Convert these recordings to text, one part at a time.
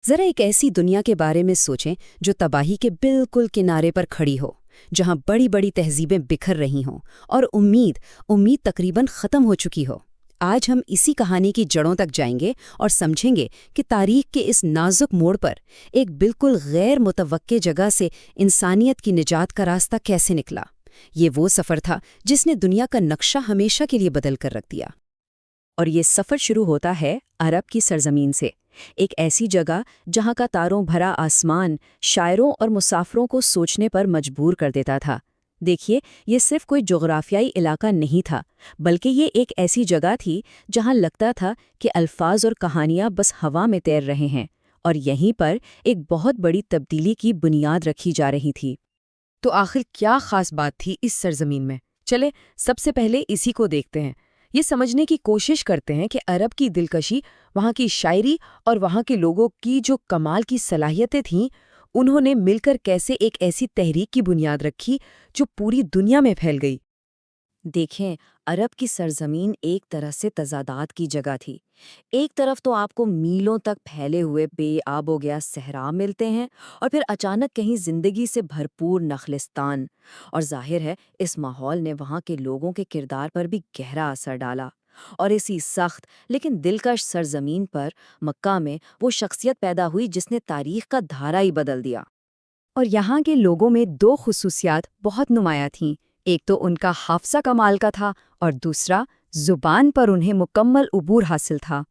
ذرا ایک ایسی دنیا کے بارے میں سوچیں جو تباہی کے بالکل کنارے پر کھڑی ہو، جہاں بڑی بڑی تہذیبیں بکھر رہی ہوں اور امید تقریباً ختم ہو چکی ہو۔ آج ہم اسی کہانی کی جڑوں تک جائیں گے اور سمجھیں گے کہ تاریخ کے اس نازک موڑ پر ایک بالکل غیر متوقع جگہ سے انسانیت کی نجات کا راستہ کیسے نکلا۔ یہ وہ سفر تھا جس نے دنیا کا نقشہ ہمیشہ کے لیے بدل کر رکھ دیا۔ اور یہ سفر شروع ہوتا ہے عرب کی سرزمین سے، ایک ایسی جگہ جہاں کا تاروں بھرا آسمان شاعروں اور مسافروں کو سوچنے پر مجبور کر دیتا تھا۔ دیکھیے، یہ صرف کوئی جغرافیائی علاقہ نہیں تھا، بلکہ یہ ایک ایسی جگہ تھی جہاں لگتا تھا کہ الفاظ اور کہانیاں بس ہوا میں تیر رہے ہیں، اور یہیں پر ایک بہت بڑی تبدیلی کی بنیاد رکھی جا رہی تھی۔ تو آخر کیا خاص بات تھی اس سرزمین میں؟ چلے سب سے پہلے اسی کو دیکھتے ہیں، یہ سمجھنے کی کوشش کرتے ہیں کہ عرب کی دلکشی، وہاں کی شاعری اور وہاں کے لوگوں کی جو کمال کی صلاحیتیں تھیں، انہوں نے مل کر کیسے ایک ایسی تحریک کی بنیاد رکھی جو پوری دنیا میں پھیل گئی۔ دیکھیں، عرب کی سرزمین ایک طرح سے تضادات کی جگہ تھی۔ ایک طرف تو آپ کو میلوں تک پھیلے ہوئے بے آب و گیا صحرا ملتے ہیں، اور پھر اچانک کہیں زندگی سے بھرپور نخلستان، اور ظاہر ہے اس ماحول نے وہاں کے لوگوں کے کردار پر بھی گہرا اثر ڈالا۔ اور اسی سخت لیکن دلکش سرزمین پر مکہ میں وہ شخصیت پیدا ہوئی جس نے تاریخ کا دھارا ہی بدل دیا۔ اور یہاں کے لوگوں میں دو خصوصیات بہت نمایاں تھیں، ایک تو ان کا حافظہ کمال کا تھا اور دوسرا زبان پر انہیں مکمل عبور حاصل تھا۔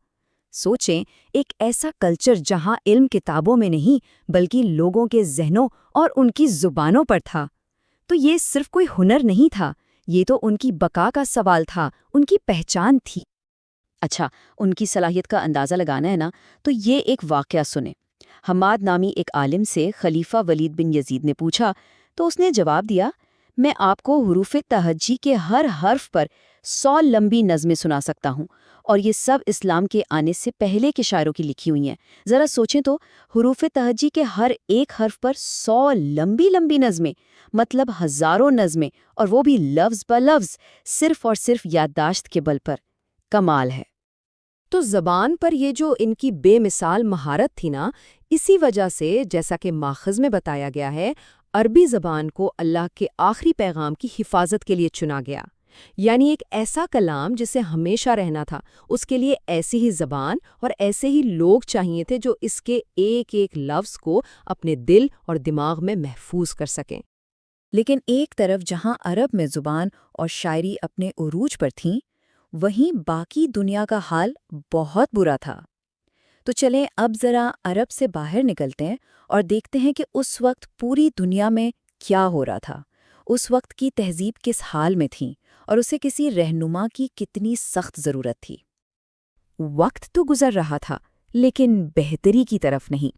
سوچیں، ایک ایسا کلچر جہاں علم کتابوں میں نہیں بلکہ لوگوں کے ذہنوں اور ان کی زبانوں پر تھا۔ تو یہ صرف کوئی ہنر نہیں تھا، یہ تو ان کی بقا کا سوال تھا، ان کی پہچان تھی۔ اچھا، ان کی صلاحیت کا اندازہ لگانا ہے نا، تو یہ ایک واقعہ سنیں۔ حماد نامی ایک عالم سے خلیفہ ولید بن یزید نے پوچھا تو اس نے جواب دیا، میں آپ کو حروف تہجی کے ہر حرف پر 100 لمبی نظمیں سنا سکتا ہوں، اور یہ سب اسلام کے آنے سے پہلے کے شاعروں کی لکھی ہوئی ہیں۔ ذرا سوچیں تو، حروف تہجی کے ہر ایک حرف پر 100 لمبی لمبی نظمیں، مطلب ہزاروں نظمیں، اور وہ بھی لفظ بہ لفظ، صرف اور صرف یادداشت کے بل پر۔ کمال ہے۔ تو زبان پر یہ جو ان کی بے مثال مہارت تھی نا، اسی وجہ سے جیسا کہ ماخذ میں بتایا گیا ہے، عربی زبان کو اللہ کے آخری پیغام کی حفاظت کے لیے چنا گیا۔ یعنی ایک ایسا کلام جسے ہمیشہ رہنا تھا، اس کے لیے ایسی ہی زبان اور ایسے ہی لوگ چاہیے تھے جو اس کے ایک ایک لفظ کو اپنے دل اور دماغ میں محفوظ کر سکیں۔ لیکن ایک طرف جہاں عرب میں زبان اور شاعری اپنے عروج پر تھیں، وہیں باقی دنیا کا حال بہت برا تھا۔ تو چلیں اب ذرا عرب سے باہر نکلتے ہیں اور دیکھتے ہیں کہ اس وقت پوری دنیا میں کیا ہو رہا تھا، اس وقت کی تہذیب کس حال میں تھی، اور اسے کسی رہنما کی کتنی سخت ضرورت تھی۔ وقت تو گزر رہا تھا، لیکن بہتری کی طرف نہیں۔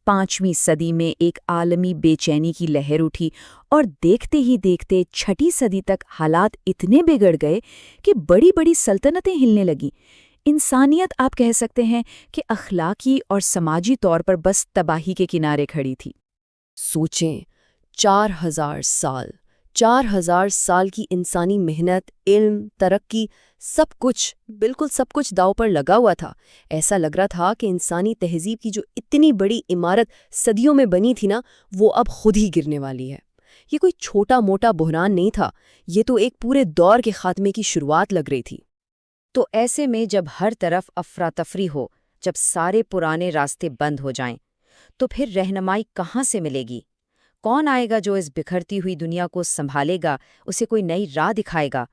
5ویں صدی میں ایک عالمی بے چینی کی لہر اٹھی، اور دیکھتے ہی دیکھتے 6 صدی تک حالات اتنے بگڑ گئے کہ بڑی بڑی سلطنتیں ہلنے لگیں۔ انسانیت آپ کہہ سکتے ہیں کہ اخلاقی اور سماجی طور پر بس تباہی کے کنارے کھڑی تھی۔ سوچیں، 4,000 سال کی انسانی محنت، علم، ترقی، بالکل سب کچھ داؤ پر لگا ہوا تھا۔ ایسا لگ رہا تھا کہ انسانی تہذیب کی جو اتنی بڑی عمارت صدیوں میں بنی تھی نا، وہ اب خود ہی گرنے والی ہے۔ یہ کوئی چھوٹا موٹا بحران نہیں تھا، یہ تو ایک پورے دور کے خاتمے کی شروعات لگ رہی تھی۔ تو ایسے میں جب ہر طرف افراتفری ہو، جب سارے پرانے راستے بند ہو جائیں، تو پھر رہنمائی کہاں سے ملے گی؟ کون آئے گا جو اس بکھرتی ہوئی دنیا کو سنبھالے گا، اسے کوئی نئی راہ دکھائے گا؟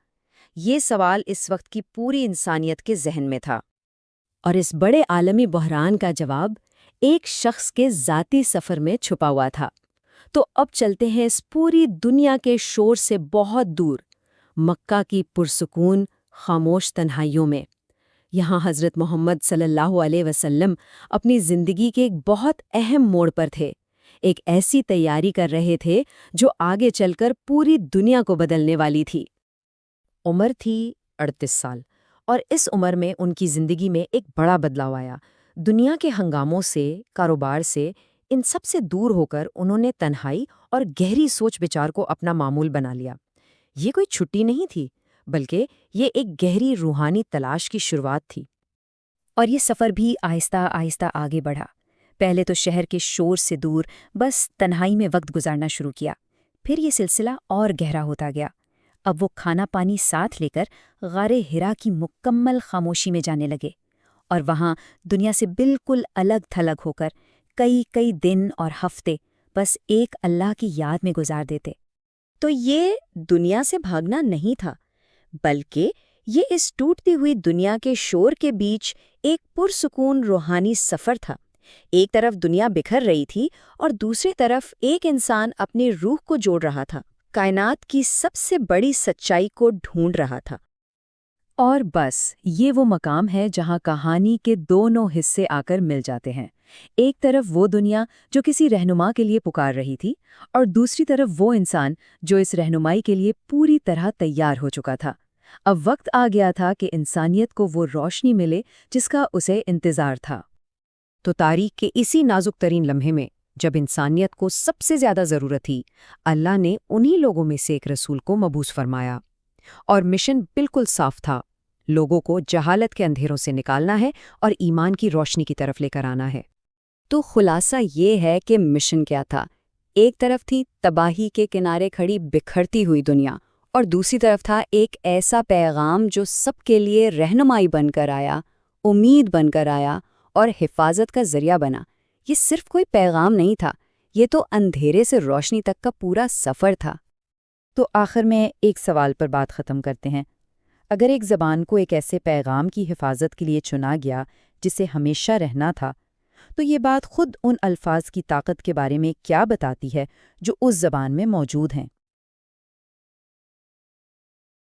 یہ سوال اس وقت کی پوری انسانیت کے ذہن میں تھا۔ اور اس بڑے عالمی بحران کا جواب ایک شخص کے ذاتی سفر میں چھپا ہوا تھا۔ تو اب چلتے ہیں اس پوری دنیا کے شور سے بہت دور، مکہ کی پرسکون خاموش تنہائیوں میں۔ یہاں حضرت محمد صلی اللہ علیہ وسلم اپنی زندگی کے ایک بہت اہم موڑ پر تھے، ایک ایسی تیاری کر رہے تھے جو آگے چل کر پوری دنیا کو بدلنے والی تھی۔ عمر تھی 38 سال، اور اس عمر میں ان کی زندگی میں ایک بڑا بدلاؤ آیا۔ دنیا کے ہنگاموں سے، کاروبار سے، ان سب سے دور ہو کر انہوں نے تنہائی اور گہری سوچ بچار کو اپنا معمول بنا لیا۔ یہ کوئی چھٹی نہیں تھی، بلکہ یہ ایک گہری روحانی تلاش کی شروعات تھی۔ اور یہ سفر بھی آہستہ آہستہ آگے بڑھا۔ پہلے تو شہر کے شور سے دور بس تنہائی میں وقت گزارنا شروع کیا، پھر یہ سلسلہ اور گہرا ہوتا گیا۔ اب وہ کھانا پانی ساتھ لے کر غار ہرا کی مکمل خاموشی میں جانے لگے، اور وہاں دنیا سے بالکل الگ تھلگ ہو کر کئی کئی دن اور ہفتے بس ایک اللہ کی یاد میں گزار دیتے۔ تو یہ دنیا سے بھاگنا نہیں تھا، بلکہ یہ اس ٹوٹتی ہوئی دنیا کے شور کے بیچ ایک پرسکون روحانی سفر تھا۔ ایک طرف دنیا بکھر رہی تھی اور دوسری طرف ایک انسان اپنی روح کو جوڑ رہا تھا، کائنات کی سب سے بڑی سچائی کو ڈھونڈ رہا تھا۔ اور بس یہ وہ مقام ہے جہاں کہانی کے دونوں حصے آ کر مل جاتے ہیں۔ ایک طرف وہ دنیا جو کسی رہنما کے لیے پکار رہی تھی، اور دوسری طرف وہ انسان جو اس رہنمائی کے لیے پوری طرح تیار ہو چکا تھا۔ اب وقت آ گیا تھا کہ انسانیت کو وہ روشنی ملے جس کا اسے انتظار تھا۔ تو تاریخ کے اسی نازک ترین لمحے میں، جب انسانیت کو سب سے زیادہ ضرورت تھی، اللہ نے انہی لوگوں میں سے ایک رسول کو مبعوث فرمایا، اور مشن بالکل صاف تھا: لوگوں کو جہالت کے اندھیروں سے نکالنا ہے اور ایمان کی روشنی کی طرف لے کر آنا ہے۔ تو خلاصہ یہ ہے کہ مشن کیا تھا؟ ایک طرف تھی تباہی کے کنارے کھڑی بکھرتی ہوئی دنیا، اور دوسری طرف تھا ایک ایسا پیغام جو سب کے لیے رہنمائی بن کر آیا، امید بن کر آیا اور حفاظت کا ذریعہ بنا۔ یہ صرف کوئی پیغام نہیں تھا، یہ تو اندھیرے سے روشنی تک کا پورا سفر تھا۔ تو آخر میں ایک سوال پر بات ختم کرتے ہیں۔ اگر ایک زبان کو ایک ایسے پیغام کی حفاظت کے لیے چنا گیا جسے ہمیشہ رہنا تھا، تو یہ بات خود ان الفاظ کی طاقت کے بارے میں کیا بتاتی ہے جو اس زبان میں موجود ہیں؟